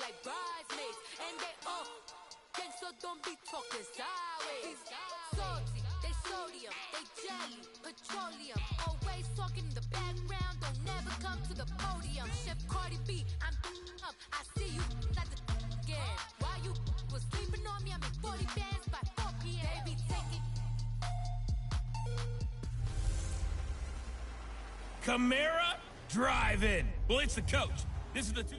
like bridesmaids. And they all gang, so don't be talking sideways. Salty, they sodium, they jelly, petroleum. Always talking in the background, don't never come to the podium. Chef Cardi B, I'm up, I see you at the again. While you was sleeping on me, I'm in 40 bands by 4 p.m. Baby, take it. Camara drive-in. Well, it's the coach. This is the two.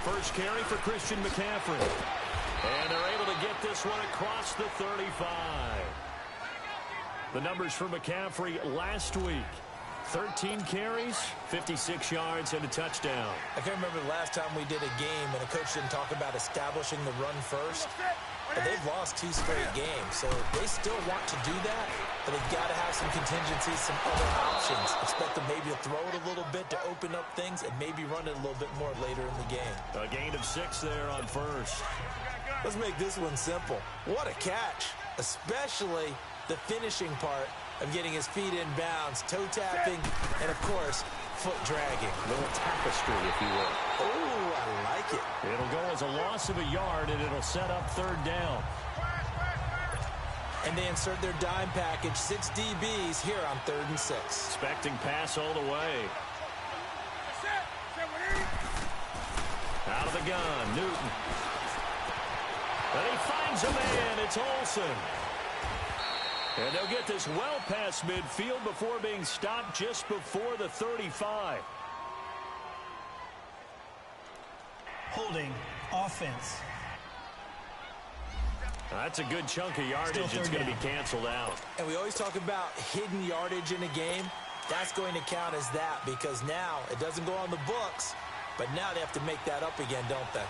First carry for Christian McCaffrey. And they're able to get this one across the 35. The numbers for McCaffrey last week. 13 carries, 56 yards, and a touchdown. I can't remember the last time we did a game and a coach didn't talk about establishing the run first. But they've lost 2 straight games, so they still want to do that, but they've got to have some contingencies, some other options. Expect them maybe to throw it a little bit to open up things and maybe run it a little bit more later in the game. A gain of 6 there on first. Let's make this one simple. What a catch, especially the finishing part of getting his feet in bounds, toe tapping, and of course, foot dragging. A little tapestry, if you will. Oh, I like it. It'll go as a loss of a yard, and it'll set up 3rd down. And they insert their dime package, 6 DBs here on 3rd and 6. Expecting pass all the way. Out of the gun, Newton. And he finds a man. It's Olsen. And they'll get this well past midfield before being stopped just before the 35. Holding offense. That's a good chunk of yardage. It's going to be canceled out. And we always talk about hidden yardage in a game. That's going to count as that because now it doesn't go on the books, but now they have to make that up again, don't they?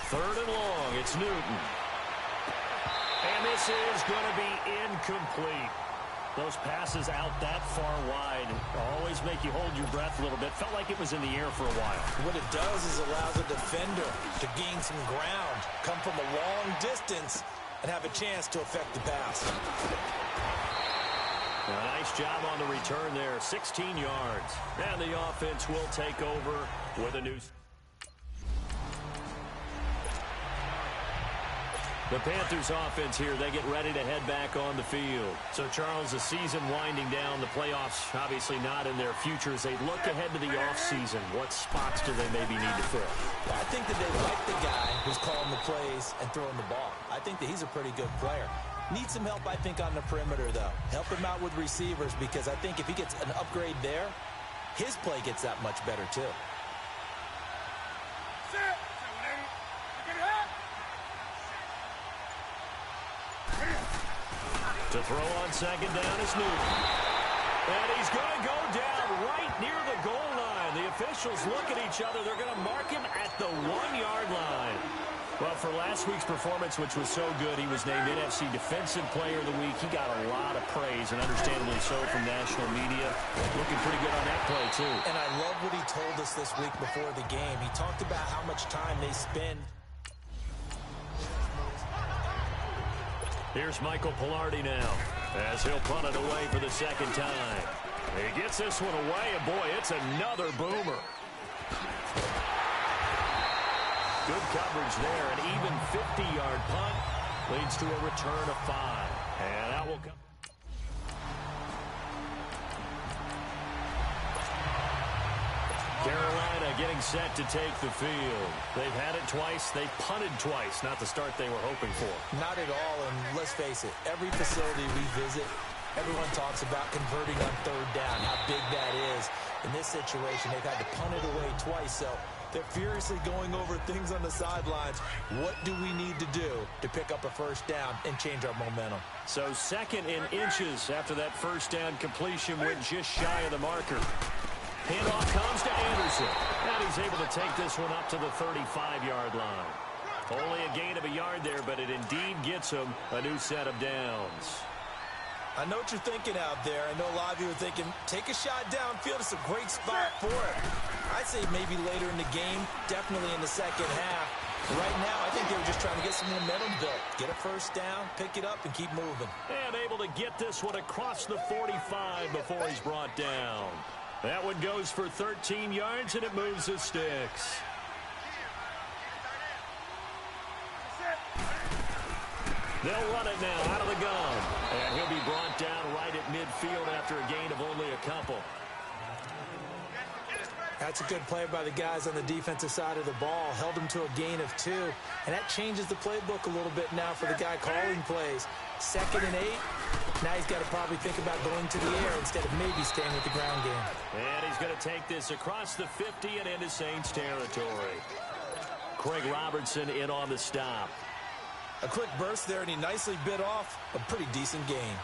3rd and long, it's Newton. And this is going to be incomplete. Those passes out that far wide always make you hold your breath a little bit. Felt like it was in the air for a while. What it does is allows a defender to gain some ground, come from a long distance, and have a chance to affect the pass. A nice job on the return there, 16 yards. And the offense will take over with a new... The Panthers offense here, they get ready to head back on the field. So, Charles, the season winding down, the playoffs obviously not in their future. As they look ahead to the offseason, what spots do they maybe need to fill? Well, I think that they like the guy who's calling the plays and throwing the ball. I think that he's a pretty good player. Needs some help, I think, on the perimeter, though. Help him out with receivers because I think if he gets an upgrade there, his play gets that much better, too. To throw on 2nd down is Newton. And he's going to go down right near the goal line. The officials look at each other. They're going to mark him at the 1-yard line. Well, for last week's performance, which was so good, he was named NFC Defensive Player of the Week. He got a lot of praise, and understandably so, from national media. Looking pretty good on that play, too. And I love what he told us this week before the game. He talked about how much time they spend. Here's Michael Pilardi now, as he'll punt it away for the 2nd time. He gets this one away, and boy, it's another boomer. Good coverage there, an even 50-yard punt leads to a return of 5. And that will come. Carolina getting set to take the field. They've had it twice. They've punted twice. Not the start they were hoping for. Not at all, and let's face it, every facility we visit, everyone talks about converting on 3rd down, how big that is. In this situation, they've had to punt it away twice, so they're furiously going over things on the sidelines. What do we need to do to pick up a 1st down and change our momentum? So 2nd in inches after that 1st down completion went just shy of the marker. Handoff comes to Anderson. And he's able to take this one up to the 35-yard line. Only a gain of a yard there, but it indeed gets him a new set of downs. I know what you're thinking out there. I know a lot of you are thinking, take a shot downfield. It's a great spot for it. I'd say maybe later in the game, definitely in the second half. But right now, I think they were just trying to get some momentum built. Get a first down, pick it up, and keep moving. And able to get this one across the 45 before he's brought down. That one goes for 13 yards, and it moves the sticks. They'll run it now out of the gun. And he'll be brought down right at midfield after a gain of only a couple. That's a good play by the guys on the defensive side of the ball. Held him to a gain of 2. And that changes the playbook a little bit now for the guy calling plays. 2nd and 8. Now he's got to probably think about going to the air instead of maybe staying with the ground game. And he's going to take this across the 50 and into Saints territory. Craig Robertson in on the stop. A quick burst there, and he nicely bit off a pretty decent gain.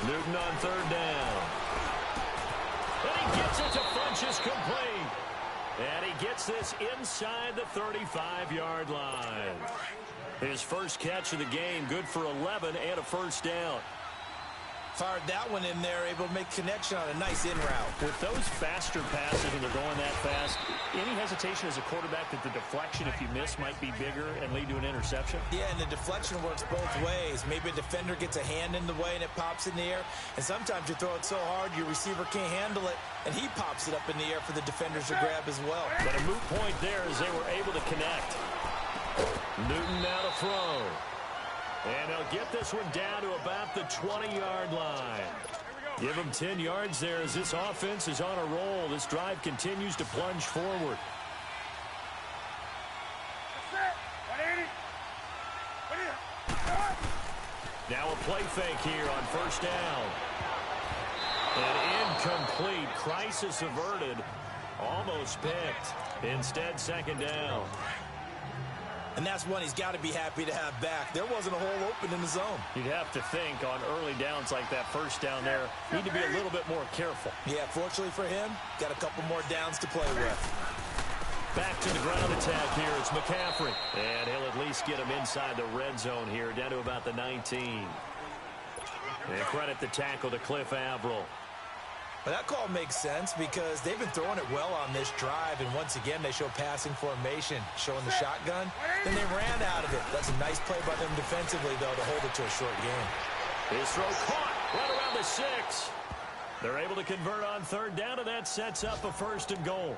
Newton on 3rd down. And he gets it to Funchess complete. And he gets this inside the 35-yard line. His first catch of the game, good for 11 and a first down. Fired that one in there, able to make connection on a nice in route. With those faster passes and they're going that fast, any hesitation as a quarterback that the deflection, if you miss, might be bigger and lead to an interception? Yeah, and the deflection works both ways. Maybe a defender gets a hand in the way and it pops in the air. And sometimes you throw it so hard your receiver can't handle it, and he pops it up in the air for the defenders to grab as well. But a moot point there as they were able to connect. Newton now to throw. And they'll get this one down to about the 20-yard line. Give them 10 yards there as this offense is on a roll. This drive continues to plunge forward. Now a play fake here on first down. And incomplete. Crisis averted. Almost picked. Instead, 2nd down. And that's one he's got to be happy to have back. There wasn't a hole open in the zone. You'd have to think on early downs like that first down there, need to be a little bit more careful. Yeah, fortunately for him, got a couple more downs to play with. Back to the ground attack here. It's McCaffrey. And he'll at least get him inside the red zone here, down to about the 19. And credit the tackle to Cliff Averill. But that call makes sense because they've been throwing it well on this drive, and once again they show passing formation, showing the shotgun. Then they ran out of it. That's a nice play by them defensively, though, to hold it to a short game. His throw caught right around the 6. They're able to convert on 3rd down, and that sets up a 1st and goal.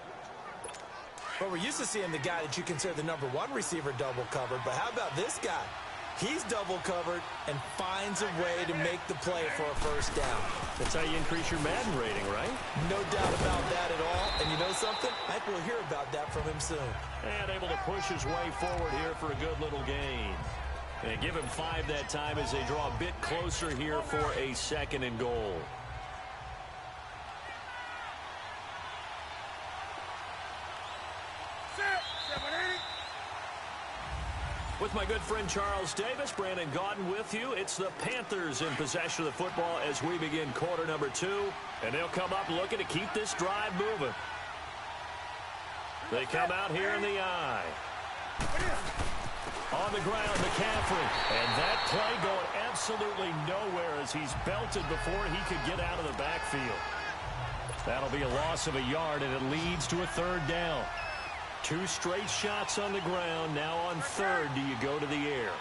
Well, we're used to seeing the guy that you consider the number 1 receiver double covered, but how about this guy? He's double covered and finds a way to make the play for a 1st down. That's how you increase your Madden rating, right? No doubt about that at all. And you know something? I think we'll hear about that from him soon. And able to push his way forward here for a good little gain. And give him 5 that time as they draw a bit closer here for a 2nd and goal. With my good friend Charles Davis, Brandon Gaudin with you. It's the Panthers in possession of the football as we begin quarter number 2. And they'll come up looking to keep this drive moving. They come out here in the eye. On the ground, McCaffrey. And that play going absolutely nowhere as he's belted before he could get out of the backfield. That'll be a loss of a yard, and it leads to a 3rd down. 2 straight shots on the ground. Now on 3rd, do you go to the air?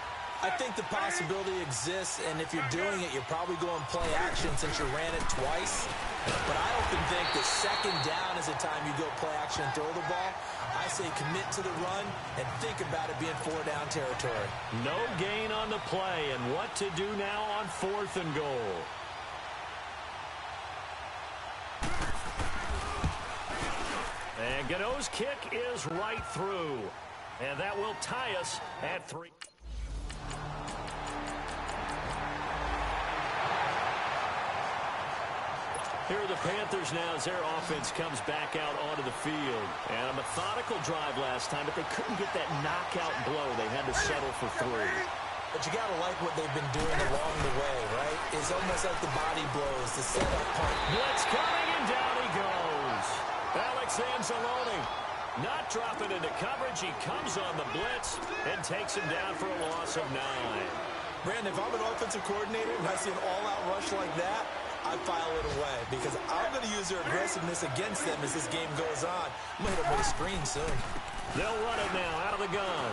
I think the possibility exists, and if you're doing it, you're probably going play action since you ran it twice. But I often think that 2nd down is the time you go play action and throw the ball. I say commit to the run and think about it being 4-down territory. No gain on the play, and what to do now on 4th and goal. And Gano's kick is right through. And that will tie us at 3. Here are the Panthers now as their offense comes back out onto the field. And a methodical drive last time, but they couldn't get that knockout blow. They had to settle for 3. But you got to like what they've been doing along the way, right? It's almost like the body blows, the setup punt. Blitz coming, and down he goes. Alex It's Anzalone. Not dropping into coverage. He comes on the blitz and takes him down for a loss of 9. Brandon, if I'm an offensive coordinator and I see an all-out rush like that, I file it away because I'm going to use their aggressiveness against them as this game goes on. I'm going to hit them with a screen soon. They'll run it now out of the gun.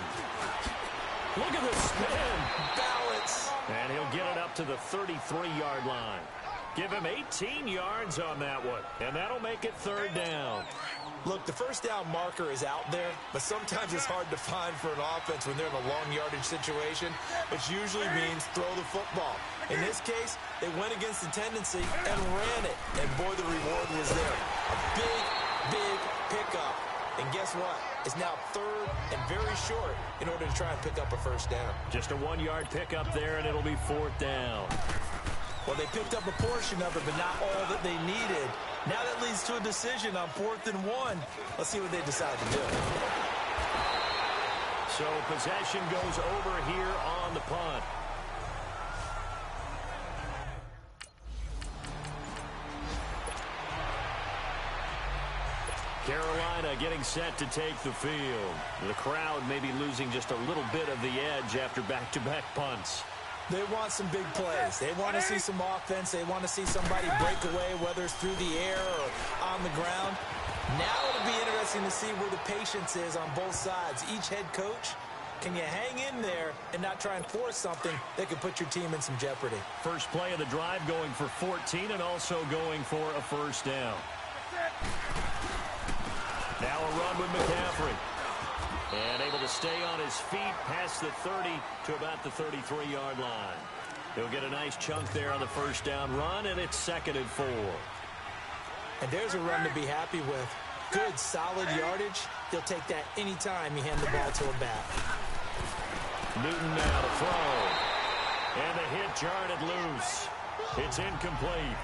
Look at the spin. Balance. And he'll get it up to the 33-yard line. Give him 18 yards on that one, and that'll make it 3rd down. Look, the first down marker is out there, but sometimes it's hard to find for an offense when they're in a long yardage situation, which usually means throw the football. In this case, they went against the tendency and ran it, and boy, the reward was there. A big, big pickup. And guess what? It's now 3rd and very short in order to try and pick up a first down. Just a 1-yard pickup there, and it'll be 4th down. Well, they picked up a portion of it, but not all that they needed. Now that leads to a decision on 4th and 1. Let's see what they decide to do. So possession goes over here on the punt. Carolina getting set to take the field. The crowd may be losing just a little bit of the edge after back-to-back punts. They want some big plays. They want to see some offense. They want to see somebody break away, whether it's through the air or on the ground. Now it'll be interesting to see where the patience is on both sides. Each head coach, can you hang in there and not try and force something that could put your team in some jeopardy? First play of the drive going for 14 and also going for a first down. Now a run with McCaffrey. And able to stay on his feet past the 30 to about the 33-yard line. He'll get a nice chunk there on the first down run, and it's 2nd and 4. And there's a run to be happy with. Good, solid yardage. He'll take that anytime you hand the ball to him back. Newton now to throw. And the hit jarred it loose. It's incomplete.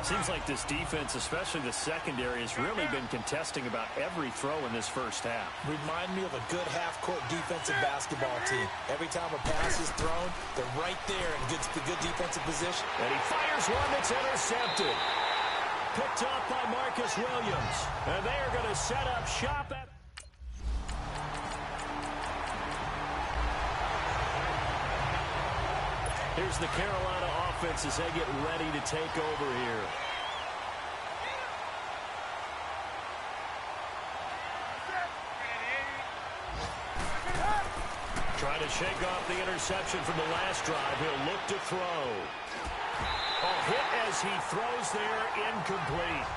Seems like this defense, especially the secondary, has really been contesting about every throw in this first half. Remind me of a good half-court defensive basketball team. Every time a pass is thrown, they're right there in good defensive position. And he fires one that's intercepted. Picked up by Marcus Williams. And they are going to set up shop at... Here's the Carolina offense as they get ready to take over here. Trying to shake off the interception from the last drive. He'll look to throw. A hit as he throws there, incomplete.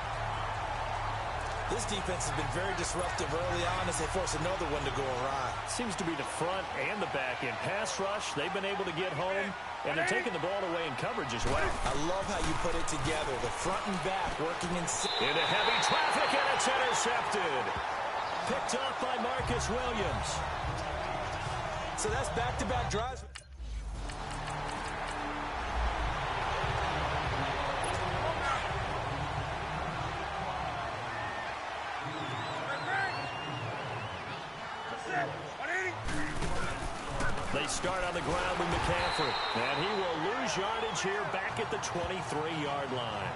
This defense has been very disruptive early on as they force another one to go awry. Seems to be the front and the back end. Pass rush, they've been able to get home, and they're taking the ball away in coverage as well. I love how you put it together. The front and back working into heavy traffic, and it's intercepted. Picked up by Marcus Williams. So that's back-to-back drives. They start on the ground with McCaffrey. And he will lose yardage here back at the 23-yard line.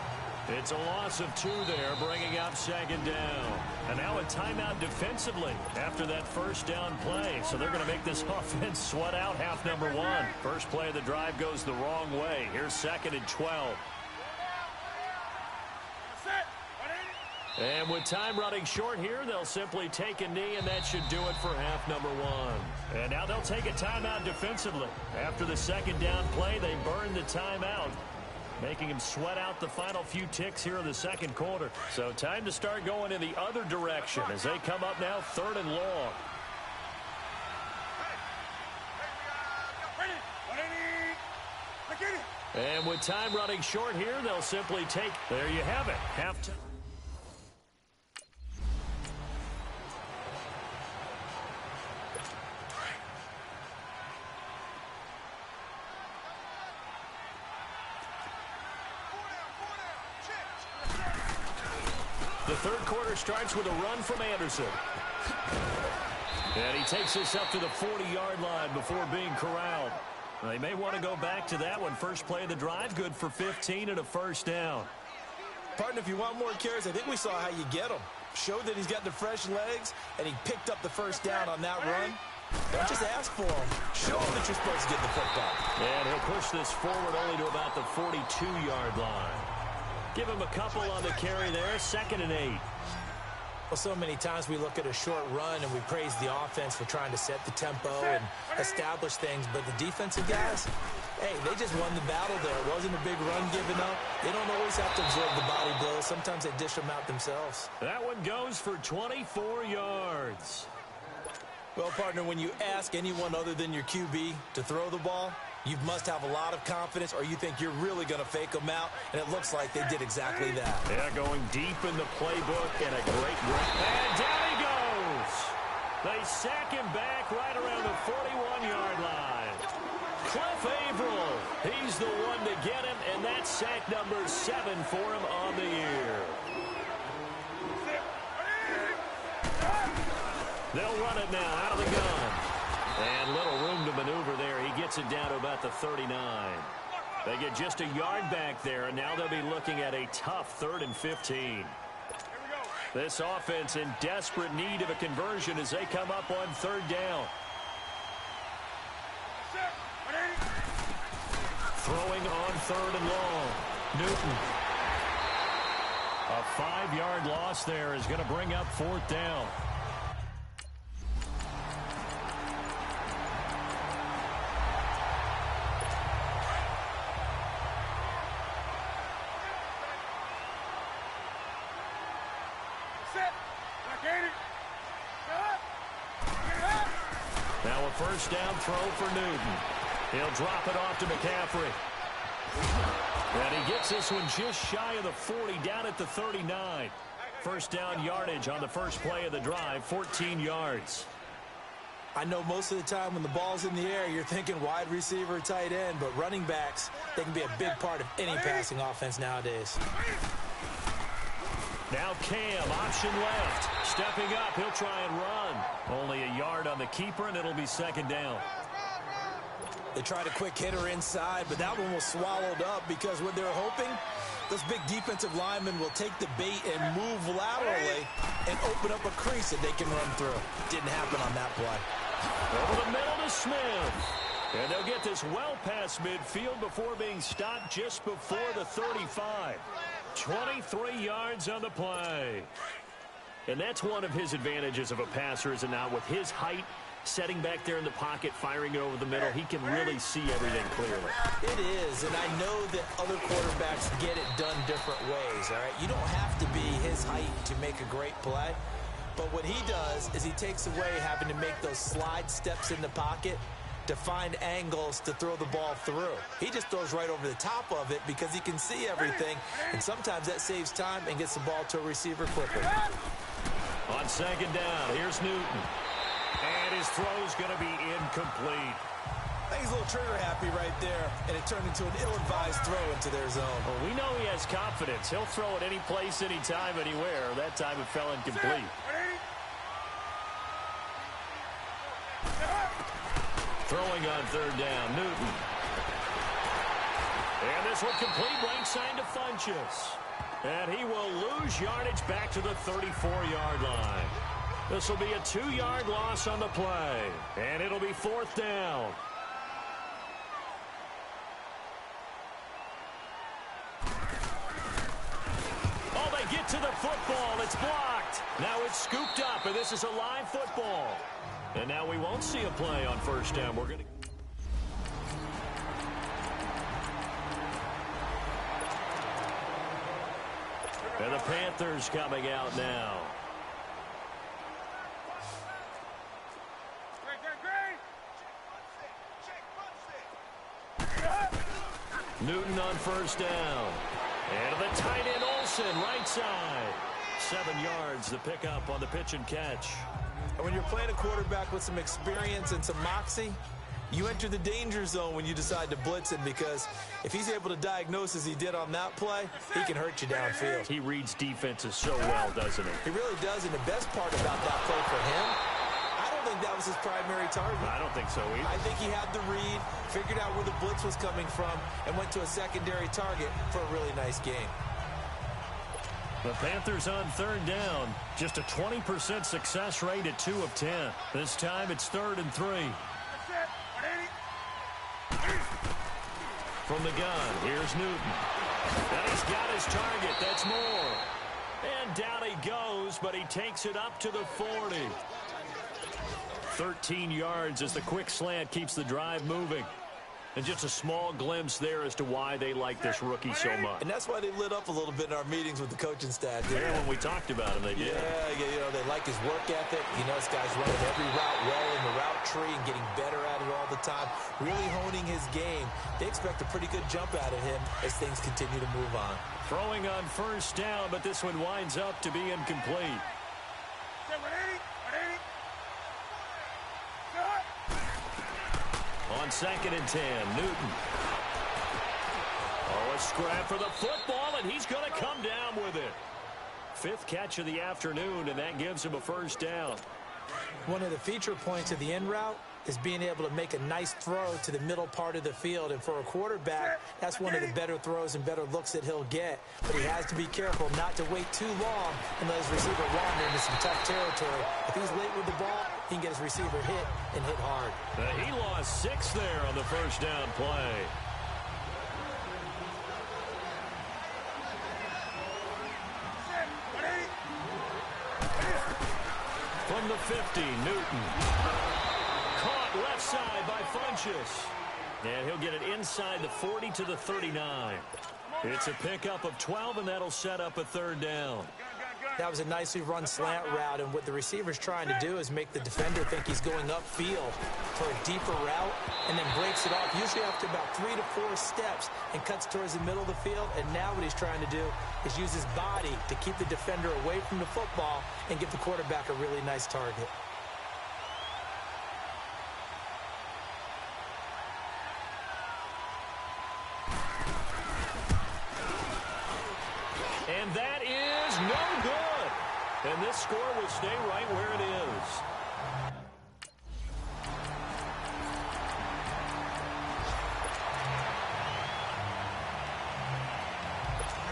It's a loss of 2 there, bringing up 2nd down. And now a timeout defensively after that first down play. So they're going to make this offense sweat out half number 1. First play of the drive goes the wrong way. Here's 2nd and 12. And with time running short here, they'll simply take a knee, and that should do it for half number 1. And now they'll take a timeout defensively. After the 2nd down play, they burn the timeout, making him sweat out the final few ticks here in the 2nd quarter. So time to start going in the other direction as they come up now 3rd and long. And with time running short here, they'll simply take, there you have it, halftime. The 3rd quarter starts with a run from Anderson. And he takes this up to the 40-yard line before being corralled. They may want to go back to that one. First play of the drive, good for 15 and a first down. Partner, if you want more carries, I think we saw how you get them. Showed that he's got the fresh legs, and he picked up the first down on that run. Don't just ask for him. Show him that you're supposed to get the football. And he'll push this forward only to about the 42-yard line. Give him a couple on the carry there. 2nd and 8. Well, so many times we look at a short run and we praise the offense for trying to set the tempo and establish things. But the defensive guys, hey, they just won the battle there. It wasn't a big run given up. They don't always have to absorb the body blows. Sometimes they dish them out themselves. That one goes for 24 yards. Well, partner, when you ask anyone other than your QB to throw the ball, you must have a lot of confidence, or you think you're really going to fake them out, and it looks like they did exactly that. Yeah, going deep in the playbook, and a great run. And down he goes. They sack him back right around the 41-yard line. Cliff Averill, he's the one to get him, and that's sack number 7 for him on the year. They'll run it now out of the gun. And little room to maneuver there. He gets it down to about the 39. They get just a yard back there, and now they'll be looking at a tough 3rd and 15. This offense in desperate need of a conversion as they come up on 3rd down. Throwing on 3rd and long. Newton. A 5-yard loss there is going to bring up 4th down. Now a 1st down throw for Newton. He'll drop it off to McCaffrey. And he gets this one just shy of the 40, down at the 39. 1st down yardage on the first play of the drive, 14 yards. I know most of the time when the ball's in the air, you're thinking wide receiver, tight end, but running backs, they can be a big part of any passing offense nowadays. Now Cam, option left. Stepping up, he'll try and run. Only a yard on the keeper, and it'll be 2nd down. They tried a quick hitter inside, but that one was swallowed up because what they're hoping, those big defensive linemen will take the bait and move laterally and open up a crease that they can run through. Didn't happen on that play. Over the middle to Smith. And they'll get this well past midfield before being stopped just before the 35. 23 yards on the play. And that's one of his advantages of a passer, is it not? With his height, setting back there in the pocket, firing it over the middle, he can really see everything clearly. It is, and I know that other quarterbacks get it done different ways, all right? You don't have to be his height to make a great play, but what he does is he takes away having to make those slide steps in the pocket to find angles to throw the ball through. He just throws right over the top of it because he can see everything, and sometimes that saves time and gets the ball to a receiver quicker. On 2nd down, here's Newton. And his throw's going to be incomplete. I think he's a little trigger happy right there, and it turned into an ill-advised throw into their zone. Well, we know he has confidence. He'll throw it any place, anytime, anywhere. That time it fell incomplete. Throwing on 3rd down, Newton. And this one complete, right side to Funchess. And he will lose yardage back to the 34-yard line. This will be a 2-yard loss on the play. And it'll be 4th down. Oh, they get to the football. It's blocked. Now it's scooped up, and this is a live football. And now we won't see a play on 1st down. We're going to... And the Panthers coming out now. Newton on 1st down. And the tight end Olsen, right side. 7 yards, the pickup on the pitch and catch. And when you're playing a quarterback with some experience and some moxie, you enter the danger zone when you decide to blitz him, because if he's able to diagnose as he did on that play, he can hurt you downfield. He reads defenses so well, doesn't he? He really does, and the best part about that play for him, I don't think that was his primary target. I don't think so either. I think he had the read, figured out where the blitz was coming from, and went to a secondary target for a really nice game. The Panthers on third down. Just a 20% success rate at 2 of 10. This time it's 3rd and 3. From the gun, here's Newton. And he's got his target. That's Moore. And down he goes, but he takes it up to the 40. 13 yards as the quick slant keeps the drive moving. And just a small glimpse there as to why they like this rookie so much. And that's why they lit up a little bit in our meetings with the coaching staff. Yeah, when we talked about him, they did. Yeah, you know, they like his work ethic. You know, this guy's running every route well in the route tree and getting better at it all the time, really honing his game. They expect a pretty good jump out of him as things continue to move on. Throwing on first down, but this one winds up to be incomplete. On 2nd and 10, Newton. Oh, a scrap for the football, and he's going to come down with it. 5th catch of the afternoon, and that gives him a first down. One of the feature points of the in route is being able to make a nice throw to the middle part of the field. And for a quarterback, that's one of the better throws and better looks that he'll get. But he has to be careful not to wait too long and let his receiver wander into some tough territory. If he's late with the ball, he can get his receiver hit and hit hard. He lost 6 there on the first down play. From the 50, Newton. Caught left side by Funchess. And he'll get it inside the 40 to the 39. It's a pickup of 12, and that'll set up a 3rd down. That was a nicely run slant route, and what the receiver's trying to do is make the defender think he's going upfield for a deeper route, and then breaks it off, usually after about 3 to 4 steps, and cuts towards the middle of the field. And now what he's trying to do is use his body to keep the defender away from the football and give the quarterback a really nice target. And that is no good. And this score will stay right where it is.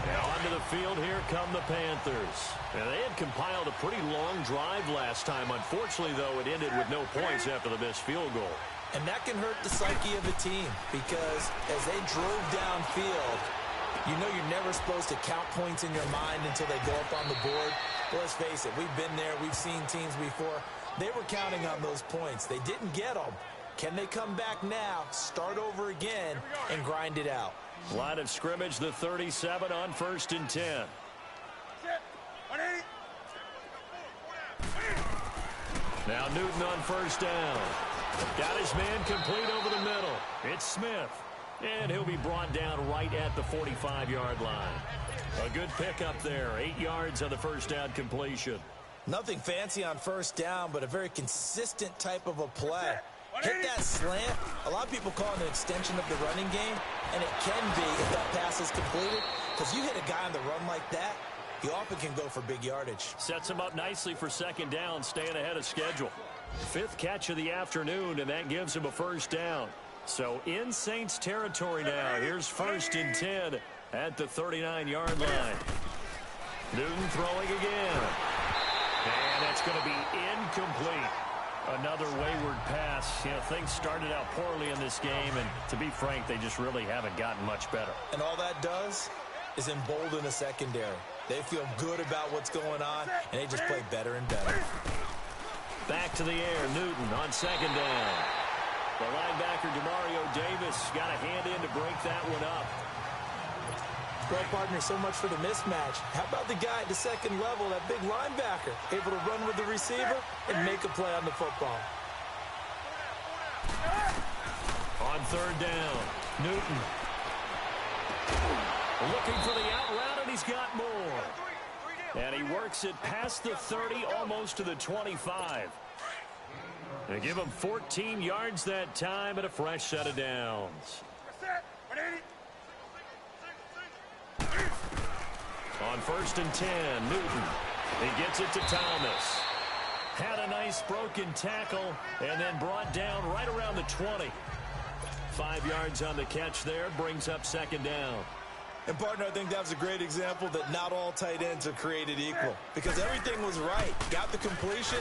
Now onto the field, here come the Panthers. And they had compiled a pretty long drive last time. Unfortunately, though, it ended with no points after the missed field goal. And that can hurt the psyche of the team, because as they drove downfield, you know you're never supposed to count points in your mind until they go up on the board. But let's face it, we've been there. We've seen teams before. They were counting on those points. They didn't get them. Can they come back now, start over again, and grind it out? Line of scrimmage, the 37 on 1st and 10. Now Newton on first down. Got his man complete over the middle. It's Smith. And he'll be brought down right at the 45-yard line. A good pickup there. 8 yards on the first down completion. Nothing fancy on first down, but a very consistent type of a play. Hit that slant. A lot of people call it an extension of the running game, and it can be if that pass is completed, because you hit a guy on the run like that, he often can go for big yardage. Sets him up nicely for 2nd down, staying ahead of schedule. 5th catch of the afternoon, and that gives him a first down. So in Saints territory now. Here's 1st and 10 at the 39-yard line. Newton throwing again. And that's going to be incomplete. Another wayward pass. You know, things started out poorly in this game, and to be frank, they just really haven't gotten much better. And all that does is embolden the secondary. They feel good about what's going on, and they just play better and better. Back to the air, Newton on 2nd down. The linebacker, Demario Davis, got a hand in to break that one up. Well, partner, so much for the mismatch. How about the guy at the second level, that big linebacker, able to run with the receiver and make a play on the football? On 3rd down, Newton. Looking for the out route, and he's got more. And he works it past the 30, almost to the 25. They give him 14 yards that time and a fresh set of downs. On 1st and 10, Newton. He gets it to Thomas. Had a nice broken tackle and then brought down right around the 20. 5 yards on the catch there, brings up 2nd down. And, partner, I think that was a great example that not all tight ends are created equal because everything was right. Got the completion,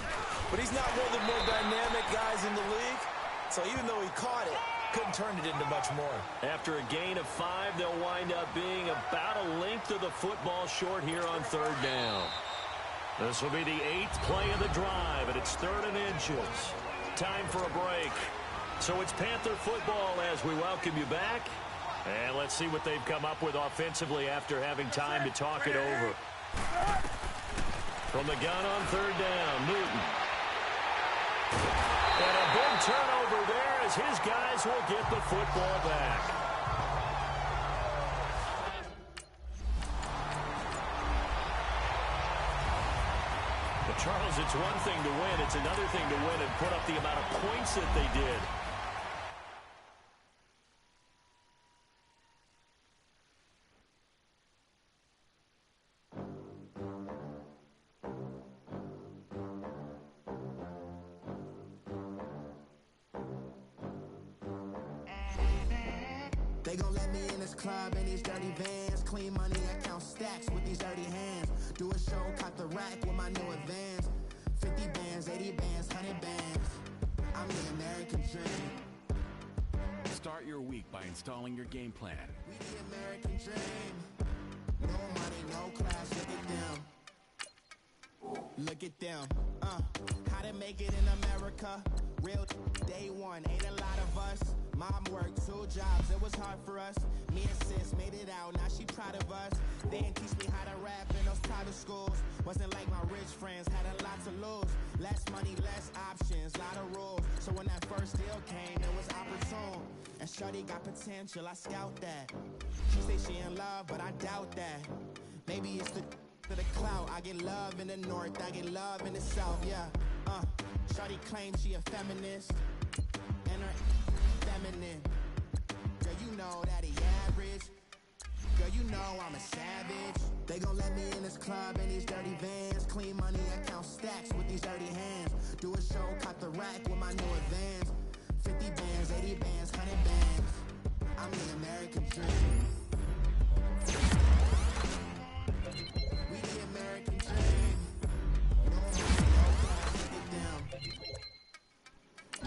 but he's not one of the more dynamic guys in the league. So even though he caught it, couldn't turn it into much more. After a gain of 5, they'll wind up being about a length of the football short here on 3rd down. This will be the 8th play of the drive, and it's 3rd and inches. Time for a break. So it's Panther football as we welcome you back. And let's see what they've come up with offensively after having time to talk it over. From the gun on 3rd down, Newton. And a big turnover there as his guys will get the football back. But Charles, it's one thing to win. It's another thing to win and put up the amount of points that they did. They gon' let me in this club in these dirty vans. Clean money, I count stacks with these dirty hands. Do a show, caught the rack with my new advance. 50 bands, 80 bands, 100 bands. I'm the American dream. Start your week by installing your game plan. We the American dream. No money, no class, look at them. Look at them. How to make it in America. Real day one, ain't a lot of us. Mom worked 2 jobs, it was hard for us. Me and sis made it out, now she proud of us. They didn't teach me how to rap in those private schools. Wasn't like my rich friends, had a lot to lose. Less money, less options, lot of rules. So when that first deal came, it was opportune. And shorty got potential, I scout that. She say she in love, but I doubt that. Maybe it's the clout. I get love in the north, I get love in the south, yeah. Shorty claims she a feminist. And her feminine. Girl, you know that he average. Girl, you know I'm a savage. They gon' let me in this club in these dirty vans. Clean money, I count stacks with these dirty hands. Do a show, caught the rack with my new advance. 50 bands, 80 bands, 100 bands. I'm the American dream. We the American dream.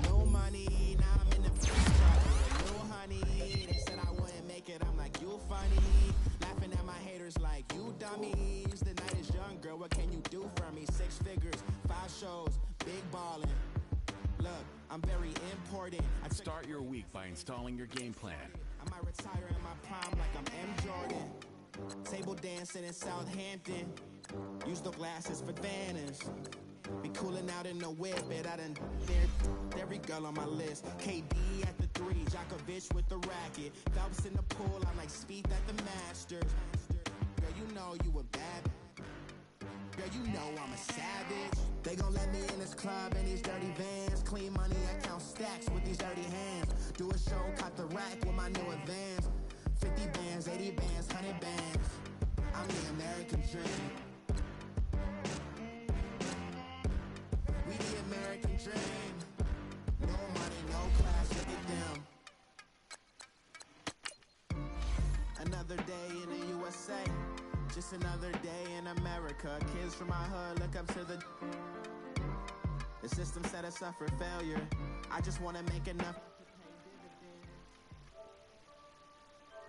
No money, now I'm in the no honey. They said I wouldn't make it, I'm like, you funny. Laughing at my haters like, you dummies. The night is young, girl, what can you do for me? 6 figures, 5 shows, big ballin'. Look, I'm very important. Start your week by installing your game plan. I might retire in my prime like I'm M. Jordan. Table dancing in Southampton. Use the glasses for Vannas. Be cooling out in the whip, but I done dared every girl on my list. KD at the 3, Djokovic with the racket. Phelps in the pool, I'm like Spieth at the Masters. Girl, you know you a bad. Girl, you know I'm a savage. They gon' let me in this club in these dirty vans. Clean money, I count stacks with these dirty hands. Do a show, caught the rack with my new advance. 50 bands, 80 bands, 100 bands. I'm the American dream. We the American dream. No money, no class, look at them. Another day in the USA. Just another day in America. Kids from my hood look up to the system set us up for failure. I just wanna make enough